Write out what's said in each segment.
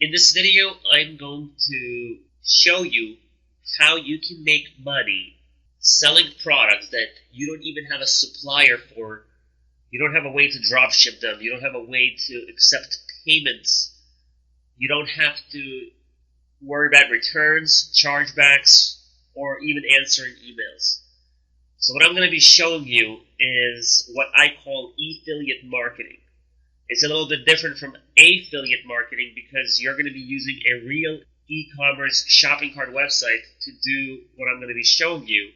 In this video, I'm going to show you how you can make money selling products that you don't even have a supplier for. You don't have a way to drop ship them. You don't have a way to accept payments. You don't have to worry about returns, chargebacks, or even answering emails. So what I'm going to be showing you is what I call Effililate Marketing. It's a little bit different from affiliate marketing because you're going to be using a real e-commerce shopping cart website to do what I'm going to be showing you.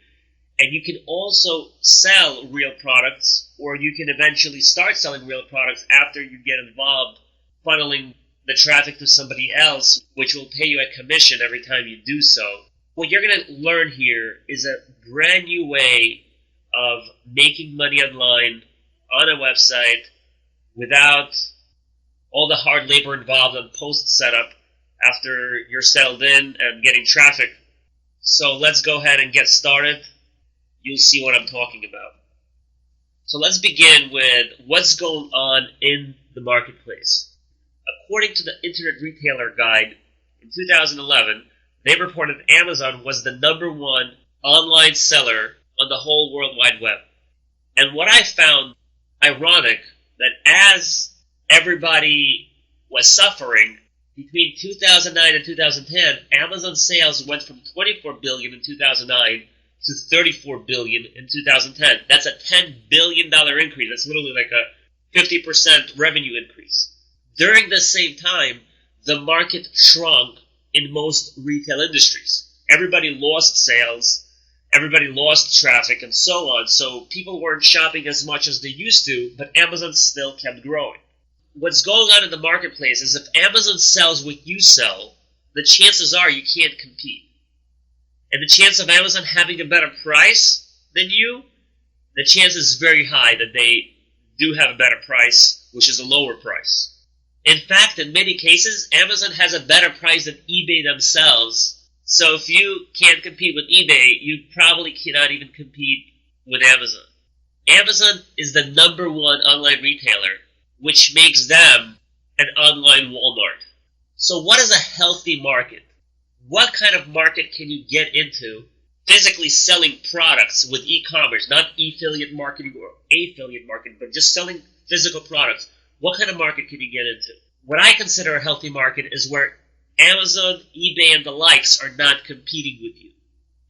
And you can also sell real products, or you can eventually start selling real products after you get involved funneling the traffic to somebody else, which will pay you a commission every time you do so. What you're going to learn here is a brand new way of making money online on a website without all the hard labor involved on post setup after you're settled in and getting traffic. So let's go ahead and get started. You'll see what I'm talking about. So let's begin with what's going on in the marketplace. According to the Internet Retailer Guide, in 2011, they reported Amazon was the #1 online seller on the whole World Wide Web. And what I found ironic, that as everybody was suffering, between 2009 and 2010, Amazon sales went from $24 billion in 2009 to $34 billion in 2010. That's a $10 billion increase. That's literally like a 50% revenue increase. During the same time, the market shrunk in most retail industries. Everybody lost sales, everybody lost traffic, and so on. So people weren't shopping as much as they used to, but Amazon still kept growing. What's going on in the marketplace is if Amazon sells what you sell, the chances are you can't compete. And the chance of Amazon having a better price than you, the chance is very high that they do have a better price, which is a lower price. In fact, in many cases, Amazon has a better price than eBay themselves. So if you can't compete with eBay, you probably cannot even compete with Amazon. Amazon is the #1 online retailer, which makes them an online Walmart. So what is a healthy market? What kind of market can you get into physically selling products with e-commerce, not affiliate marketing or affiliate marketing, but just selling physical products? What kind of market can you get into? What I consider a healthy market is where Amazon, eBay, and the likes are not competing with you,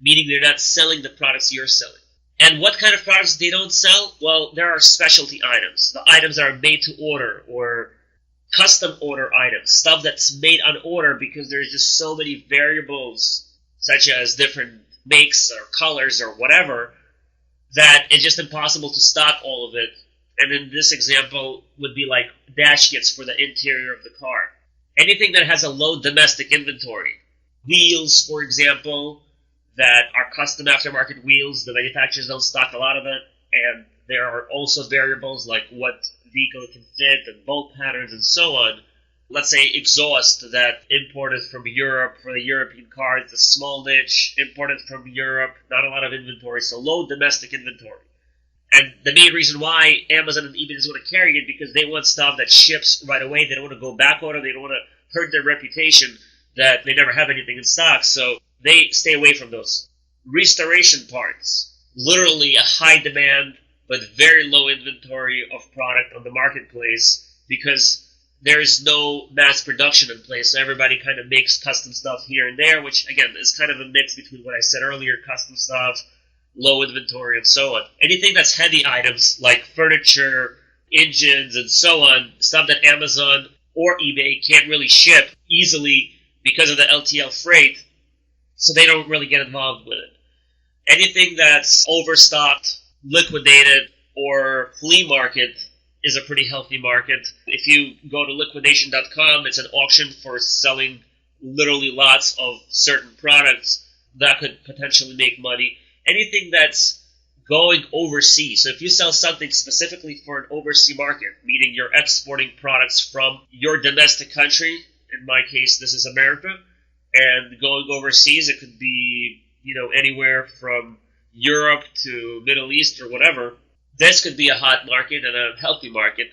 meaning they're not selling the products you're selling. And what kind of products they don't sell? Well, there are specialty items. The items that are made to order or custom order items, stuff that's made on order because there's just so many variables, such as different makes or colors or whatever, that it's just impossible to stock all of it. And in this example would be like dash kits for the interior of the car. Anything that has a low domestic inventory. Wheels, for example, that are custom aftermarket wheels. The manufacturers don't stock a lot of it. And there are also variables like what vehicle it can fit and bolt patterns and so on. Let's say exhaust that imported from Europe for the European car. It's a small niche, imported from Europe, not a lot of inventory, so low domestic inventory. And the main reason why Amazon and eBay doesn't want to carry it because they want stuff that ships right away. They don't want to go back order. They don't want to hurt their reputation that they never have anything in stock. So they stay away from those. Restoration parts. Literally a high demand but very low inventory of product on the marketplace because there is no mass production in place. So everybody kind of makes custom stuff here and there, which again is kind of a mix between what I said earlier, custom stuff, low inventory, and so on. Anything that's heavy items like furniture, engines, and so on, stuff that Amazon or eBay can't really ship easily because of the LTL freight, so they don't really get involved with it. Anything that's overstocked, liquidated, or flea market is a pretty healthy market. If you go to liquidation.com, it's an auction for selling literally lots of certain products that could potentially make money. Anything that's going overseas. So if you sell something specifically for an overseas market, meaning you're exporting products from your domestic country, in my case this is America, and going overseas, it could be, anywhere from Europe to Middle East or whatever, this could be a hot market and a healthy market.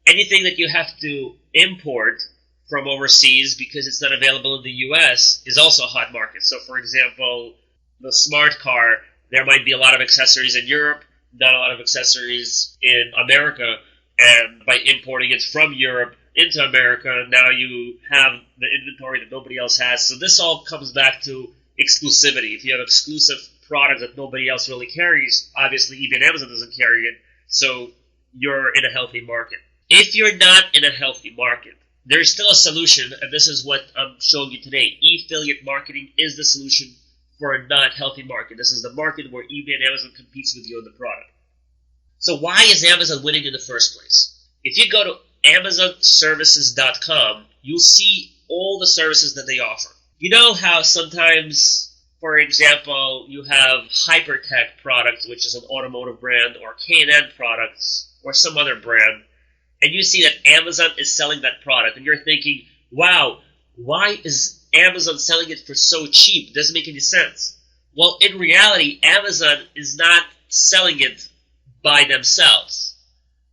Anything that you have to import from overseas because it's not available in the US is also a hot market. So for example, the smart car, there might be a lot of accessories in Europe, not a lot of accessories in America, and by importing it from Europe into America, now you have the inventory that nobody else has. So this all comes back to exclusivity. If you have exclusive product that nobody else really carries, obviously eBay and Amazon doesn't carry it, so you're in a healthy market. If you're not in a healthy market, there's still a solution, and this is what I'm showing you today. Effiliate marketing is the solution for a not healthy market. This is the market where eBay and Amazon competes with you on the product. So why is Amazon winning in the first place? If you go to AmazonServices.com, you'll see all the services that they offer. You know how sometimes, for example, you have Hypertech products, which is an automotive brand, or K&N products, or some other brand, and you see that Amazon is selling that product, and you're thinking, wow, why is Amazon selling it for so cheap? It doesn't make any sense. Well, in reality, Amazon is not selling it by themselves.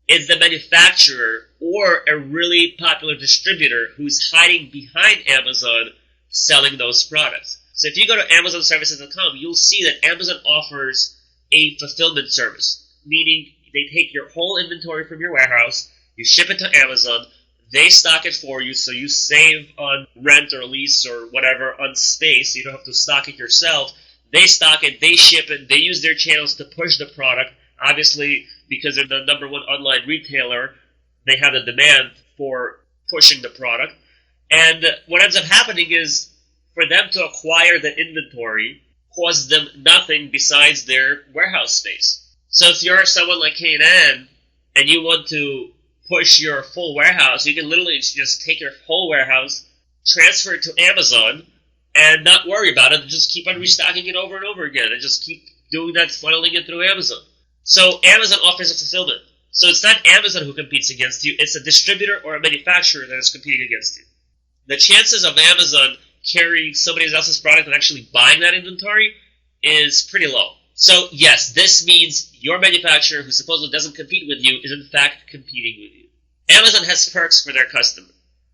It's the manufacturer or a really popular distributor who's hiding behind Amazon selling those products. So if you go to AmazonServices.com, you'll see that Amazon offers a fulfillment service, meaning they take your whole inventory from your warehouse, you ship it to Amazon, they stock it for you, so you save on rent or lease or whatever on space. You don't have to stock it yourself. They stock it, they ship it, they use their channels to push the product. Obviously, because they're the number one online retailer, they have the demand for pushing the product. And what ends up happening is, for them to acquire the inventory costs them nothing besides their warehouse space. So if you're someone like K&N and you want to push your full warehouse, you can literally just take your whole warehouse, transfer it to Amazon, and not worry about it, and just keep on restocking it over and over again, and just keep doing that, funneling it through Amazon. So Amazon offers a fulfillment. So it's not Amazon who competes against you, it's a distributor or a manufacturer that is competing against you. The chances of Amazon carrying somebody else's product and actually buying that inventory is pretty low. So yes, this means your manufacturer, who supposedly doesn't compete with you, is in fact competing with you. Amazon has perks for their customers.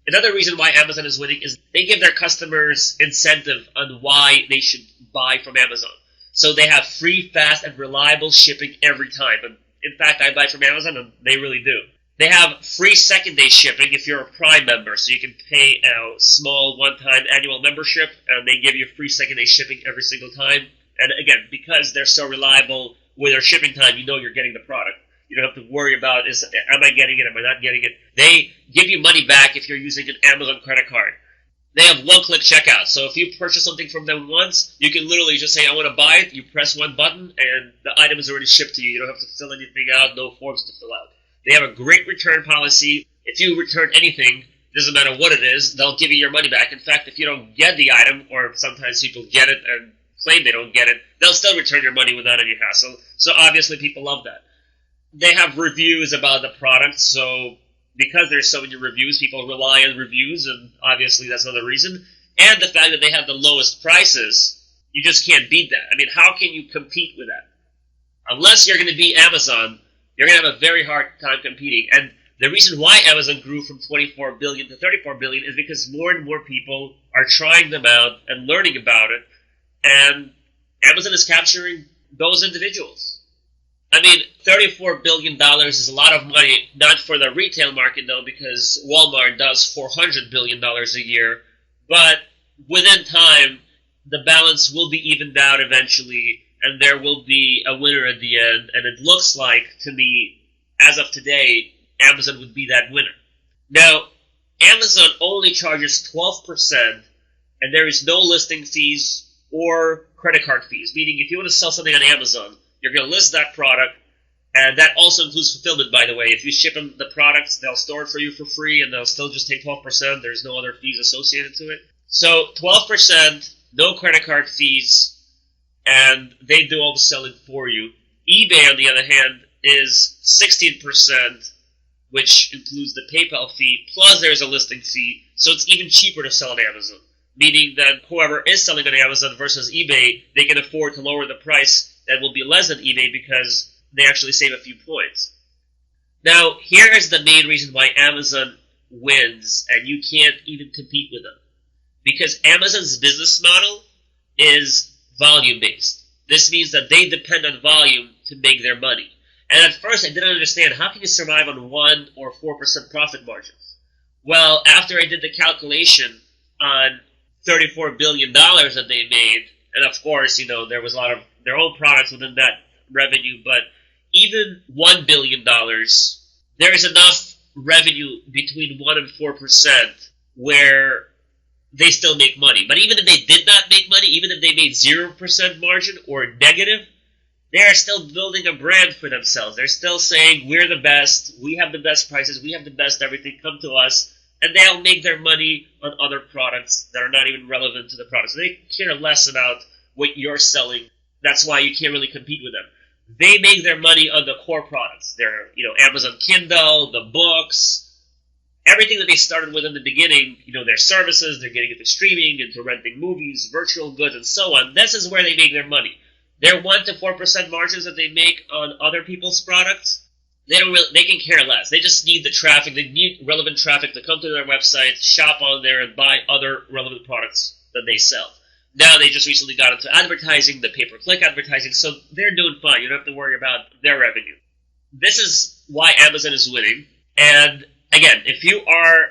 Another reason why Amazon is winning is they give their customers incentive on why they should buy from Amazon. So they have free, fast, and reliable shipping every time. And in fact, I buy from Amazon, and they really do. They have free second-day shipping if you're a Prime member, so you can pay a small one-time annual membership, and they give you free second-day shipping every single time. And again, because they're so reliable with their shipping time, you know you're getting the product. You don't have to worry about, am I getting it, am I not getting it? They give you money back if you're using an Amazon credit card. They have one-click checkout, so if you purchase something from them once, you can literally just say, I want to buy it, you press one button, and the item is already shipped to you. You don't have to fill anything out, no forms to fill out. They have a great return policy. If you return anything, doesn't matter what it is, they'll give you your money back. In fact, if you don't get the item, or sometimes people get it and claim they don't get it, they'll still return your money without any hassle. So obviously people love that. They have reviews about the product, so because there's so many reviews, people rely on reviews, and obviously that's another reason. And the fact that they have the lowest prices, you just can't beat that. I mean, how can you compete with that? Unless you're going to beat Amazon, you're going to have a very hard time competing. And the reason why Amazon grew from 24 billion to 34 billion is because more and more people are trying them out and learning about it, and Amazon is capturing those individuals. I mean, $34 billion is a lot of money, not for the retail market, though, because Walmart does $400 billion a year. But within time, the balance will be evened out eventually, and there will be a winner at the end. And it looks like, to me, as of today, Amazon would be that winner. Now, Amazon only charges 12%, and there is no listing fees or credit card fees. Meaning, if you want to sell something on Amazon, you're going to list that product, and that also includes fulfillment, by the way. If you ship them the products, they'll store it for you for free, and they'll still just take 12%. There's no other fees associated to it. So 12%, no credit card fees, and they do all the selling for you. eBay, on the other hand, is 16%, which includes the PayPal fee, plus there's a listing fee, so it's even cheaper to sell on Amazon. Meaning that whoever is selling on Amazon versus eBay, they can afford to lower the price that will be less than eBay because they actually save a few points. Now, here is the main reason why Amazon wins and you can't even compete with them. Because Amazon's business model is volume-based. This means that they depend on volume to make their money. And at first I didn't understand, how can you survive on 1 or 4% profit margins? Well, after I did the calculation on $34 billion that they made, and of course, there was a lot of their own products within that revenue, but even $1 billion, there is enough revenue between 1 and 4% where they still make money. But even if they did not make money, even if they made 0% margin or negative, they are still building a brand for themselves. They're still saying, we're the best, we have the best prices, we have the best everything, come to us. And they'll make their money on other products that are not even relevant to the product. So they care less about what you're selling. That's why you can't really compete with them. They make their money on the core products. Their, Amazon Kindle, the books, everything that they started with in the beginning, their services, they're getting into streaming, into renting movies, virtual goods, and so on. This is where they make their money. Their 1 to 4% margins that they make on other people's products, they can care less. They just need the traffic. They need relevant traffic to come to their website, shop on there, and buy other relevant products that they sell. Now they just recently got into advertising, the pay-per-click advertising, so they're doing fine. You don't have to worry about their revenue. This is why Amazon is winning. And again, if you are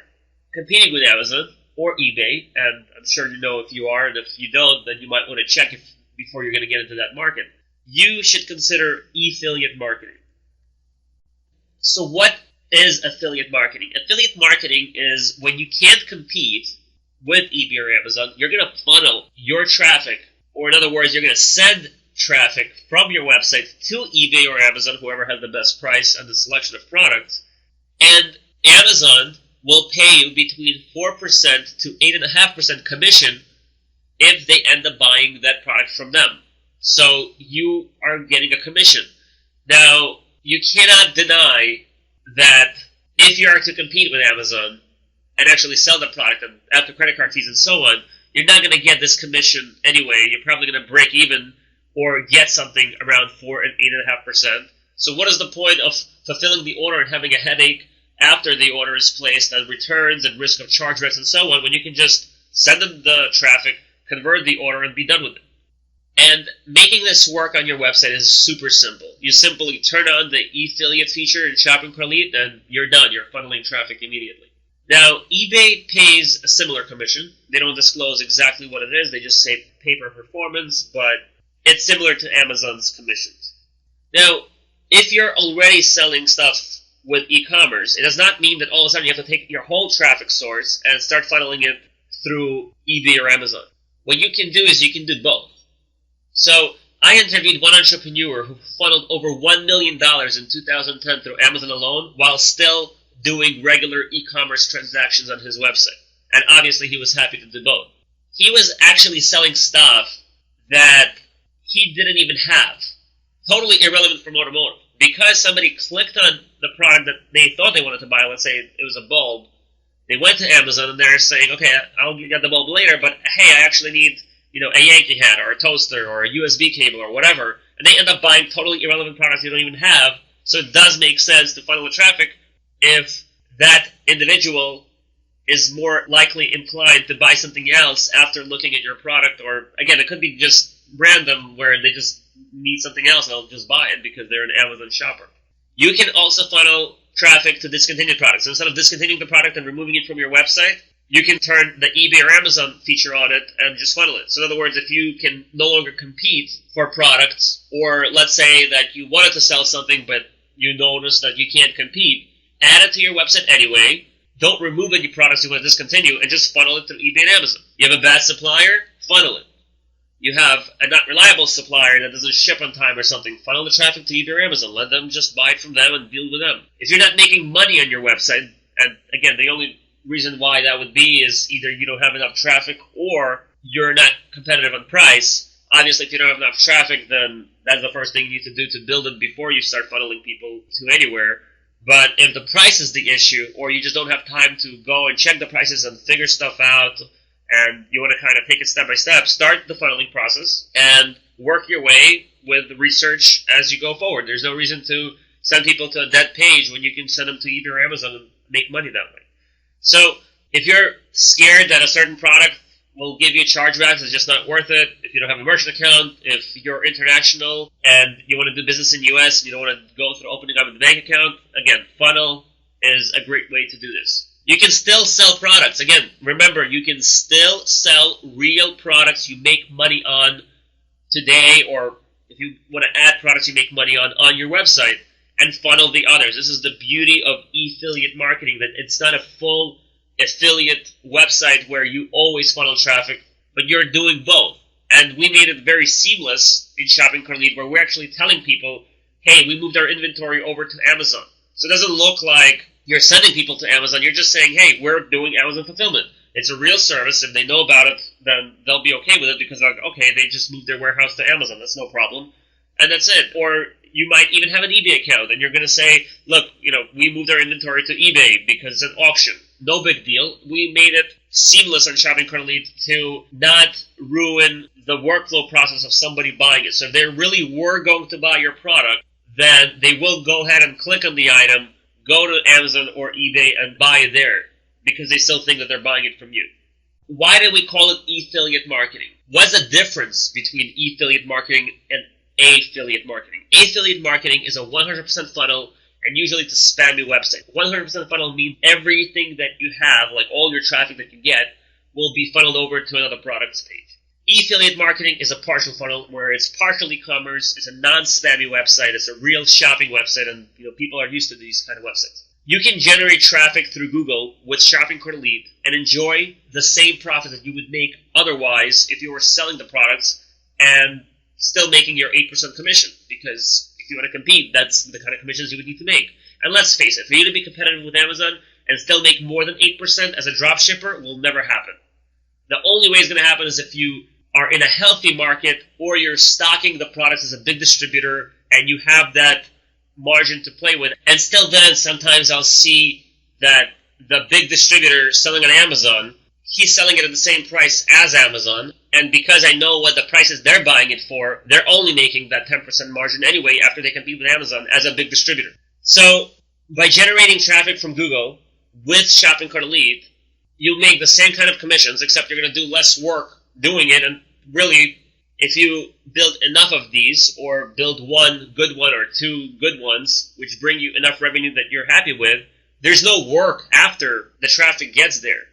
competing with Amazon or eBay, and I'm sure you know if you are, and if you don't, then you might want to check before you're going to get into that market, you should consider affiliate marketing. So what is affiliate marketing? Affiliate marketing is when you can't compete with eBay or Amazon, you're going to funnel your traffic, or in other words, you're going to send traffic from your website to eBay or Amazon, whoever has the best price and the selection of products, and Amazon will pay you between 4% to 8.5% commission if they end up buying that product from them. So you are getting a commission. Now, you cannot deny that if you are to compete with Amazon and actually sell the product and after credit card fees and so on, you're not going to get this commission anyway. You're probably going to break even or get something around 4 and 8.5%. So what is the point of fulfilling the order and having a headache after the order is placed and returns and risk of chargebacks and so on when you can just send them the traffic, convert the order, and be done with it? And making this work on your website is super simple. You simply turn on the Effiliate feature in Shopping Elite and you're done. You're funneling traffic immediately. Now, eBay pays a similar commission. They don't disclose exactly what it is. They just say pay per performance, but it's similar to Amazon's commissions. Now, if you're already selling stuff with e-commerce, it does not mean that all of a sudden you have to take your whole traffic source and start funneling it through eBay or Amazon. What you can do is you can do both. So I interviewed one entrepreneur who funneled over $1 million in 2010 through Amazon alone while still doing regular e-commerce transactions on his website. And obviously he was happy to do both. He was actually selling stuff that he didn't even have. Totally irrelevant from automotive. Because somebody clicked on the product that they thought they wanted to buy, let's say it was a bulb, they went to Amazon and they're saying, okay, I'll get the bulb later, but hey, I actually need a Yankee hat or a toaster or a USB cable or whatever, and they end up buying totally irrelevant products you don't even have. So it does make sense to funnel the traffic if that individual is more likely inclined to buy something else after looking at your product, or again, it could be just random where they just need something else and they'll just buy it because they're an Amazon shopper. You can also funnel traffic to discontinued products. So instead of discontinuing the product and removing it from your website, you can turn the eBay or Amazon feature on it and just funnel it. So in other words, if you can no longer compete for products, or let's say that you wanted to sell something but you notice that you can't compete, add it to your website anyway. Don't remove any products you want to discontinue and just funnel it through eBay and Amazon. You have a bad supplier? Funnel it. You have a not reliable supplier that doesn't ship on time or something, funnel the traffic to eBay or Amazon. Let them just buy it from them and deal with them. If you're not making money on your website, and again, the only reason why that would be is either you don't have enough traffic or you're not competitive on price. Obviously, if you don't have enough traffic, then that's the first thing you need to do to build it before you start funneling people to anywhere. But if the price is the issue, or you just don't have time to go and check the prices and figure stuff out, and you want to kind of take it step by step, start the funneling process and work your way with the research as you go forward. There's no reason to send people to a dead page when you can send them to eBay or Amazon and make money that way. So if you're scared that a certain product will give you chargebacks, it's just not worth it. If you don't have a merchant account, if you're international and you want to do business in the US, you don't want to go through opening up a bank account, again, funnel is a great way to do this. You can still sell products. Again, remember, you can still sell real products you make money on today, or if you want to add products you make money on your website, and funnel the others. This is the beauty of affiliate marketing, that it's not a full affiliate website where you always funnel traffic, but you're doing both. And we made it very seamless in Shopping Cart Lead, where we're actually telling people, hey, we moved our inventory over to Amazon. So it doesn't look like you're sending people to Amazon. You're just saying, hey, we're doing Amazon fulfillment. It's a real service. If they know about it, then they'll be okay with it, because they're like, okay, they just moved their warehouse to Amazon. That's no problem. And that's it. Or you might even have an eBay account, and you're going to say, look, we moved our inventory to eBay because it's an auction. No big deal. We made it seamless on Shopping Cart Lead to not ruin the workflow process of somebody buying it. So if they really were going to buy your product, then they will go ahead and click on the item, go to Amazon or eBay and buy it there, because they still think that they're buying it from you. Why did we call it affiliate marketing? What's the difference between affiliate marketing and affiliate marketing? Affiliate marketing is a 100% funnel, and usually it's a spammy website. 100% funnel means everything that you have, like all your traffic that you get, will be funneled over to another product's page. Affiliate marketing is a partial funnel, where it's partial e-commerce, it's a non-spammy website, it's a real shopping website, and people are used to these kind of websites. You can generate traffic through Google with Shopping Cart Lead and enjoy the same profit that you would make otherwise if you were selling the products and still making your 8% commission, because if you want to compete, that's the kind of commissions you would need to make. And let's face it, for you to be competitive with Amazon and still make more than 8% as a drop shipper will never happen. The only way it's going to happen is if you are in a healthy market, or you're stocking the products as a big distributor and you have that margin to play with. And still then, sometimes I'll see that the big distributor selling on Amazon, he's selling it at the same price as Amazon, and because I know what the prices they're buying it for, they're only making that 10% margin anyway after they compete with Amazon as a big distributor. So by generating traffic from Google with Shopping Cart Lead, you'll make the same kind of commissions, except you're going to do less work doing it. And really, if you build enough of these, or build one good one or two good ones, which bring you enough revenue that you're happy with, there's no work after the traffic gets there.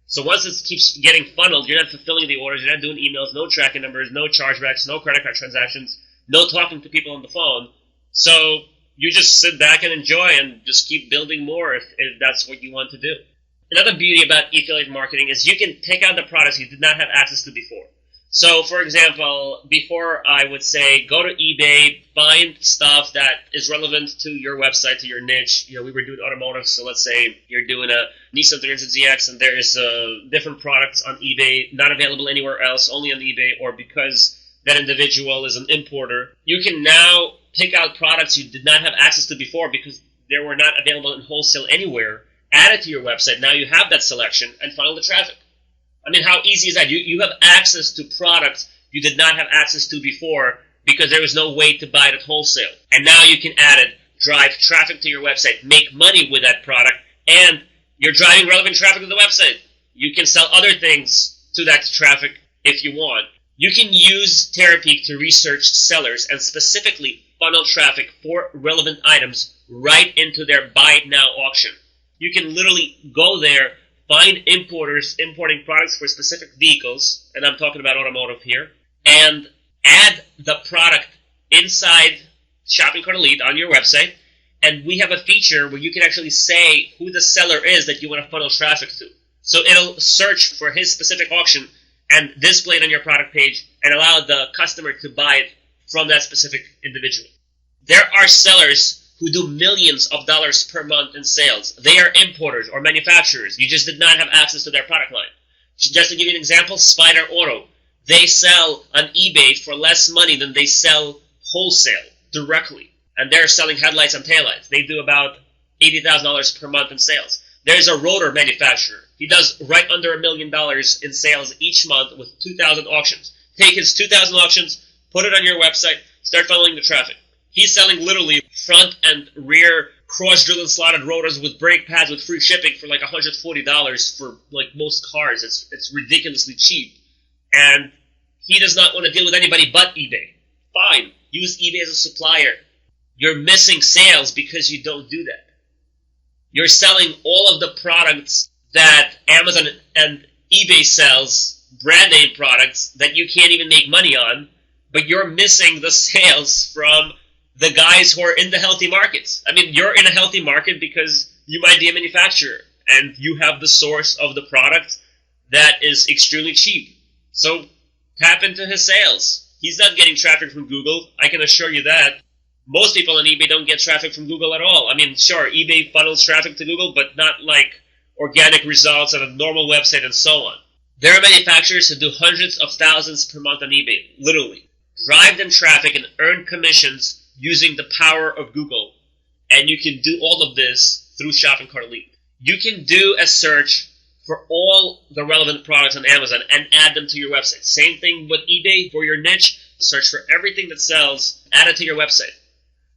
So once it keeps getting funneled, you're not fulfilling the orders, you're not doing emails, no tracking numbers, no chargebacks, no credit card transactions, no talking to people on the phone. So you just sit back and enjoy and just keep building more if that's what you want to do. Another beauty about affiliate marketing is you can pick out the products you did not have access to before. So, for example, before I would say go to eBay, find stuff that is relevant to your website, to your niche. We were doing automotive, so let's say you're doing a Nissan 300ZX and there is different products on eBay, not available anywhere else, only on eBay, or because that individual is an importer. You can now pick out products you did not have access to before because they were not available in wholesale anywhere, add it to your website. Now you have that selection and funnel the traffic. I mean, how easy is that? You have access to products you did not have access to before because there was no way to buy it at wholesale. And now you can add it, drive traffic to your website, make money with that product, and you're driving relevant traffic to the website. You can sell other things to that traffic if you want. You can use Terapeak to research sellers and specifically funnel traffic for relevant items right into their Buy It Now auction. You can literally go there, find importers importing products for specific vehicles, and I'm talking about automotive here, and add the product inside Shopping Cart Lead on your website, and we have a feature where you can actually say who the seller is that you want to funnel traffic to. So it'll search for his specific auction and display it on your product page and allow the customer to buy it from that specific individual. There are sellers who do millions of dollars per month in sales. They are importers or manufacturers. You just did not have access to their product line. Just to give you an example, Spider Auto. They sell on eBay for less money than they sell wholesale directly. And they're selling headlights and taillights. They do about $80,000 per month in sales. There's a rotor manufacturer. He does right under $1 million in sales each month with 2,000 auctions. Take his 2,000 auctions, put it on your website, start funneling the traffic. He's selling literally front and rear cross-drilled and slotted rotors with brake pads with free shipping for like $140 for like most cars. It's ridiculously cheap. And he does not want to deal with anybody but eBay. Fine, use eBay as a supplier. You're missing sales because you don't do that. You're selling all of the products that Amazon and eBay sells, brand name products that you can't even make money on, but you're missing the sales from the guys who are in the healthy markets. I mean, you're in a healthy market because you might be a manufacturer and you have the source of the product that is extremely cheap. So tap into his sales. He's not getting traffic from Google, I can assure you that. Most people on eBay don't get traffic from Google at all. I mean, sure, eBay funnels traffic to Google, but not like organic results on a normal website and so on. There are manufacturers who do hundreds of thousands per month on eBay, literally. Drive them traffic and earn commissions using the power of Google. And you can do all of this through Shopping Cart Elite. You can do a search for all the relevant products on Amazon and add them to your website. Same thing with eBay for your niche. Search for everything that sells, add it to your website.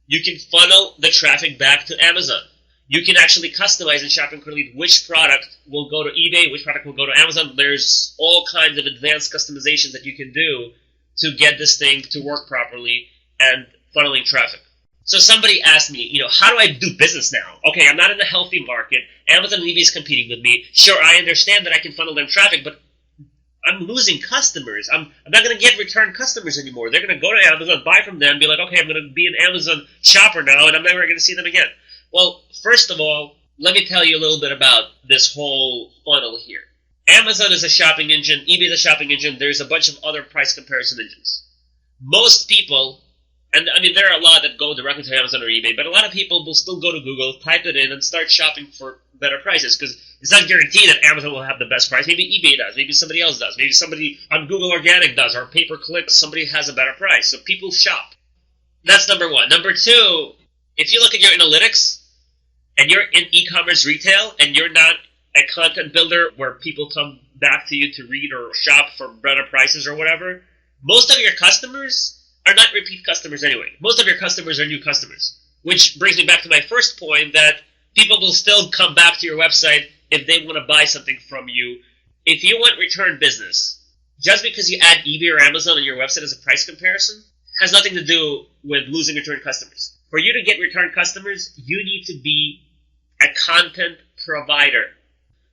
You can funnel the traffic back to Amazon. You can actually customize in Shopping Cart Elite which product will go to eBay, which product will go to Amazon. There's all kinds of advanced customizations that you can do to get this thing to work properly and funneling traffic. So somebody asked me, how do I do business now? Okay, I'm not in the healthy market. Amazon and eBay is competing with me. Sure, I understand that I can funnel them traffic, but I'm losing customers. I'm not going to get return customers anymore. They're going to go to Amazon, buy from them, be like, okay, I'm going to be an Amazon shopper now, and I'm never going to see them again. Well, first of all, let me tell you a little bit about this whole funnel here. Amazon is a shopping engine. eBay is a shopping engine. There's a bunch of other price comparison engines. Most people, and I mean, there are a lot that go directly to Amazon or eBay, but a lot of people will still go to Google, type it in, and start shopping for better prices, because it's not guaranteed that Amazon will have the best price. Maybe eBay does. Maybe somebody else does. Maybe somebody on Google Organic does, or pay-per-click, somebody has a better price. So people shop. That's number one. Number two, if you look at your analytics, and you're in e-commerce retail, and you're not a content builder where people come back to you to read or shop for better prices or whatever, most of your customers are not repeat customers anyway. Most of your customers are new customers. Which brings me back to my first point that people will still come back to your website if they want to buy something from you. If you want return business, just because you add eBay or Amazon on your website as a price comparison has nothing to do with losing return customers. For you to get return customers, you need to be a content provider.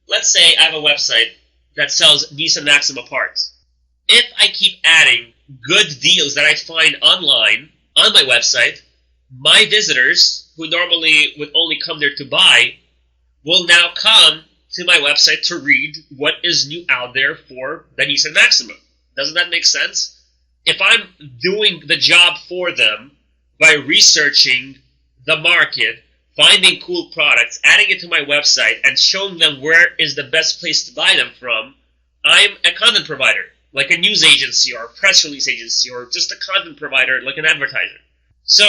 Let's say I have a website that sells Nissan Maxima parts. If I keep adding good deals that I find online on my website, my visitors, who normally would only come there to buy, will now come to my website to read what is new out there for the Nissan Maxima. Doesn't that make sense? If I'm doing the job for them by researching the market, finding cool products, adding it to my website, and showing them where is the best place to buy them from, I'm a content provider, like a news agency or a press release agency or just a content provider like an advertiser. So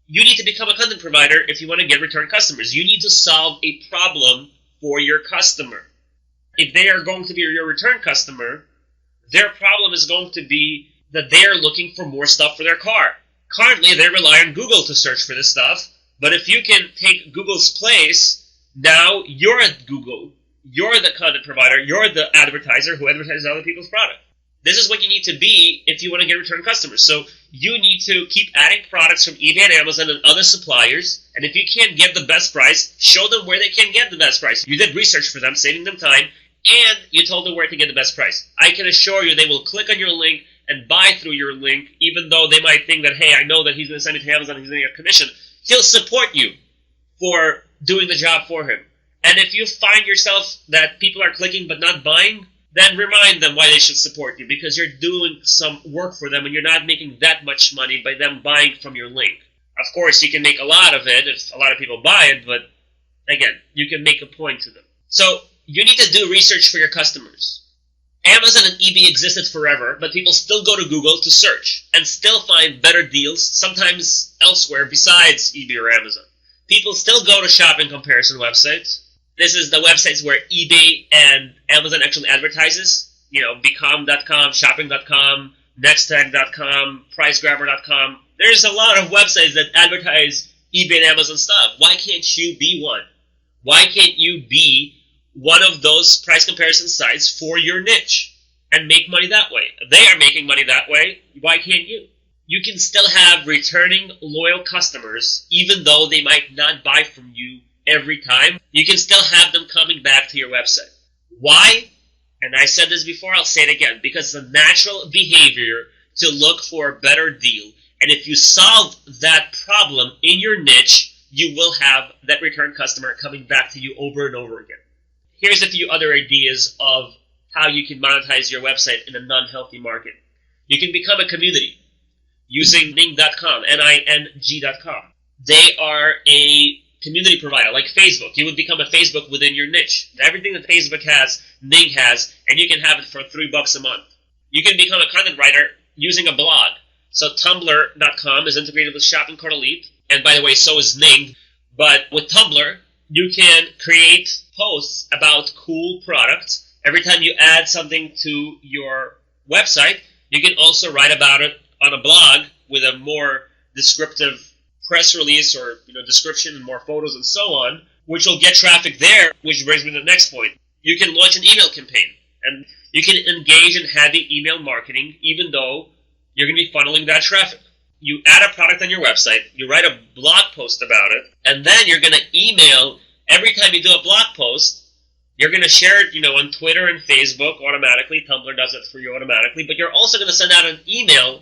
you need to become a content provider if you want to get return customers. You need to solve a problem for your customer. If they are going to be your return customer, their problem is going to be that they are looking for more stuff for their car. Currently, they rely on Google to search for this stuff, but if you can take Google's place, now you're at Google. You're the content provider. You're the advertiser who advertises other people's product. This is what you need to be if you want to get return customers. So you need to keep adding products from eBay and Amazon and other suppliers. And if you can't get the best price, show them where they can get the best price. You did research for them, saving them time, and you told them where to get the best price. I can assure you they will click on your link and buy through your link, even though they might think that, hey, I know that he's going to send it to Amazon and he's going to get a commission. He'll support you for doing the job for him. And if you find yourself that people are clicking but not buying, then remind them why they should support you, because you're doing some work for them and you're not making that much money by them buying from your link. Of course, you can make a lot of it if a lot of people buy it, but again, you can make a point to them. So you need to do research for your customers. Amazon and eBay existed forever, but people still go to Google to search and still find better deals, sometimes elsewhere besides eBay or Amazon. People still go to shopping comparison websites. This is the websites where eBay and Amazon actually advertises. Becom.com, shopping.com, nexttag.com, pricegrabber.com. There's a lot of websites that advertise eBay and Amazon stuff. Why can't you be one? Why can't you be one of those price comparison sites for your niche and make money that way? They are making money that way. Why can't you? You can still have returning loyal customers even though they might not buy from you every time. You can still have them coming back to your website. Why? And I said this before, I'll say it again. Because it's a natural behavior to look for a better deal. And if you solve that problem in your niche, you will have that return customer coming back to you over and over again. Here's a few other ideas of how you can monetize your website in a non-healthy market. You can become a community using Ning.com, Ning.com. They are a community provider, like Facebook. You would become a Facebook within your niche. Everything that Facebook has, Ning has, and you can have it for $3 a month. You can become a content writer using a blog. So Tumblr.com is integrated with Shopping Cart Elite, and by the way, so is Ning. But with Tumblr, you can create posts about cool products. Every time you add something to your website, you can also write about it on a blog with a more descriptive press release or description and more photos and so on, which will get traffic there, which brings me to the next point. You can launch an email campaign, and you can engage in heavy email marketing even though you're going to be funneling that traffic. You add a product on your website, you write a blog post about it, and then you're going to email. Every time you do a blog post, you're going to share it on Twitter and Facebook automatically. Tumblr does it for you automatically, but you're also going to send out an email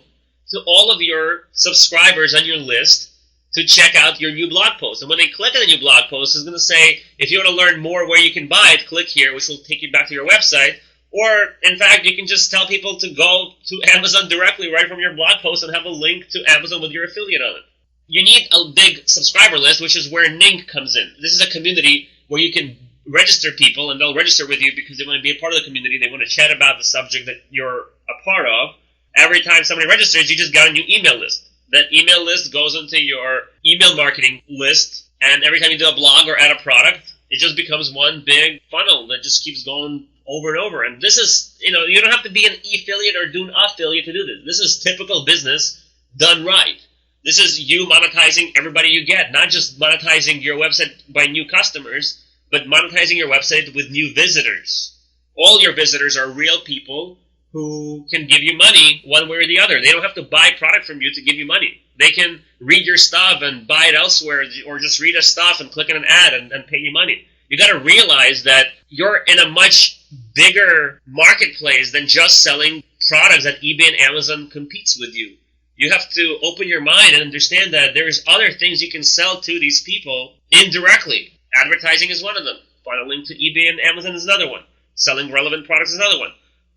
to all of your subscribers on your list to check out your new blog post. And when they click on the new blog post, it's going to say, if you want to learn more where you can buy it, click here, which will take you back to your website. Or, in fact, you can just tell people to go to Amazon directly right from your blog post and have a link to Amazon with your affiliate on it. You need a big subscriber list, which is where Ning comes in. This is a community where you can register people, and they'll register with you because they want to be a part of the community. They want to chat about the subject that you're a part of. Every time somebody registers, you just got a new email list. That email list goes into your email marketing list, and every time you do a blog or add a product, it just becomes one big funnel that just keeps going over and over. And this is, you don't have to be an affiliate or do an affiliate to do this. This is typical business done right. This is you monetizing everybody you get, not just monetizing your website by new customers, but monetizing your website with new visitors. All your visitors are real people who can give you money one way or the other. They don't have to buy product from you to give you money. They can read your stuff and buy it elsewhere, or just read a stuff and click on an ad and pay you money. You got to realize that you're in a much bigger marketplace than just selling products that eBay and Amazon competes with you. You have to open your mind and understand that there's other things you can sell to these people indirectly. Advertising is one of them. Funneling to eBay and Amazon is another one. Selling relevant products is another one.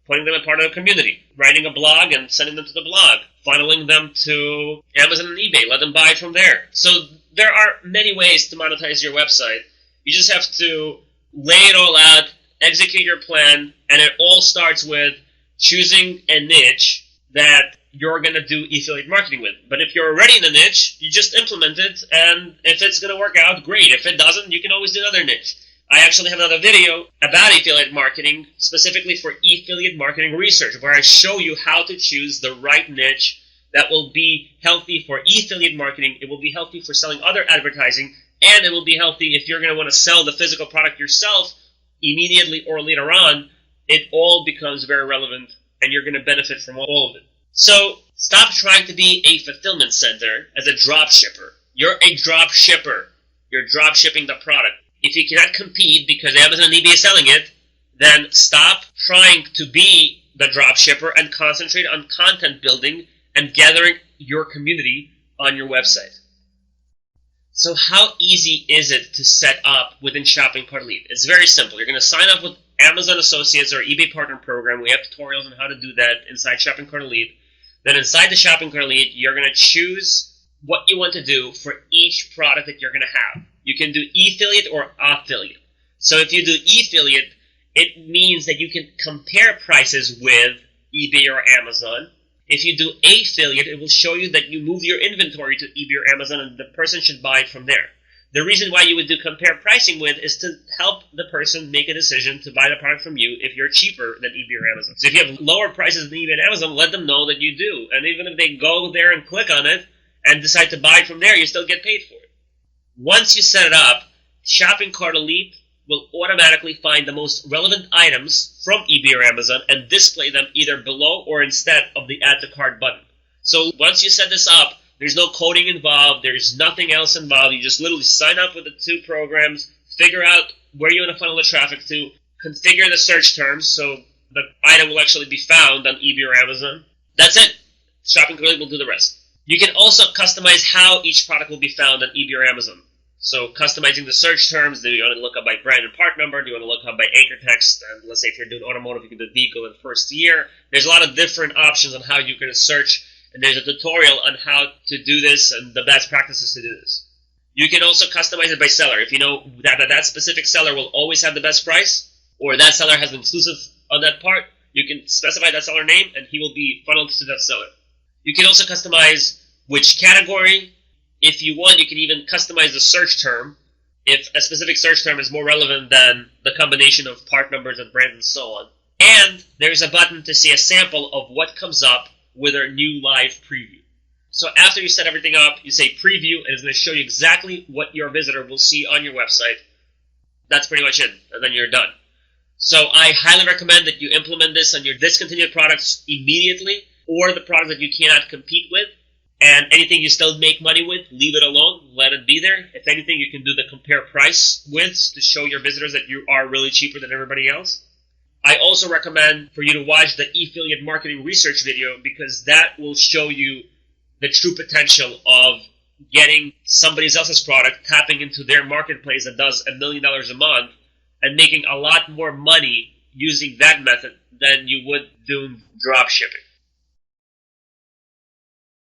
Putting them a part of a community. Writing a blog and sending them to the blog. Funneling them to Amazon and eBay. Let them buy it from there. So there are many ways to monetize your website. You just have to lay it all out, execute your plan, and it all starts with choosing a niche that you're going to do affiliate marketing with. But if you're already in a niche, you just implement it, and if it's going to work out, great. If it doesn't, you can always do another niche. I actually have another video about affiliate marketing, specifically for affiliate marketing research, where I show you how to choose the right niche that will be healthy for affiliate marketing. It will be healthy for selling other advertising, and it will be healthy if you're going to want to sell the physical product yourself immediately or later on. It all becomes very relevant, and you're going to benefit from all of it. So stop trying to be a fulfillment center as a drop shipper. You're a drop shipper. You're drop shipping the product. If you cannot compete because Amazon and eBay is selling it, then stop trying to be the drop shipper and concentrate on content building and gathering your community on your website. So how easy is it to set up within Shopping Cart Elite? It's very simple. You're going to sign up with Amazon Associates or eBay Partner Program. We have tutorials on how to do that inside Shopping Cart Elite. Then inside the Shopping Cart Elite, you're going to choose what you want to do for each product that you're going to have. You can do affiliate or affiliate. So if you do affiliate, it means that you can compare prices with eBay or Amazon. If you do affiliate, it will show you that you move your inventory to eBay or Amazon and the person should buy it from there. The reason why you would do compare pricing with is to help the person make a decision to buy the product from you if you're cheaper than eBay or Amazon. So if you have lower prices than eBay and Amazon, let them know that you do. And even if they go there and click on it and decide to buy it from there, you still get paid for it. Once you set it up, Shopping Cart Elite will automatically find the most relevant items from eBay or Amazon and display them either below or instead of the Add to Cart button. So once you set this up, there's no coding involved, there's nothing else involved. You just literally sign up with the two programs, figure out where you want to funnel the traffic to, configure the search terms so the item will actually be found on eBay or Amazon. That's it. Shopping Cart Elite will do the rest. You can also customize how each product will be found on eBay or Amazon. So customizing the search terms, do you want to look up by brand and part number? Do you want to look up by anchor text? And let's say if you're doing automotive, you can do vehicle in first year. There's a lot of different options on how you can search, and there's a tutorial on how to do this and the best practices to do this. You can also customize it by seller. If you know that specific seller will always have the best price, or that seller has an exclusive on that part, you can specify that seller name and he will be funneled to that seller. You can also customize which category. If you want, you can even customize the search term if a specific search term is more relevant than the combination of part numbers and brands and so on. And there's a button to see a sample of what comes up with our new live preview. So after you set everything up, you say preview, and it's going to show you exactly what your visitor will see on your website. That's pretty much it, and then you're done. So I highly recommend that you implement this on your discontinued products immediately, or the products that you cannot compete with. And anything you still make money with, leave it alone. Let it be there. If anything, you can do the compare price with to show your visitors that you are really cheaper than everybody else. I also recommend for you to watch the Effililate Marketing research video, because that will show you the true potential of getting somebody else's product, tapping into their marketplace that does $1 million a month, and making a lot more money using that method than you would doing drop shipping.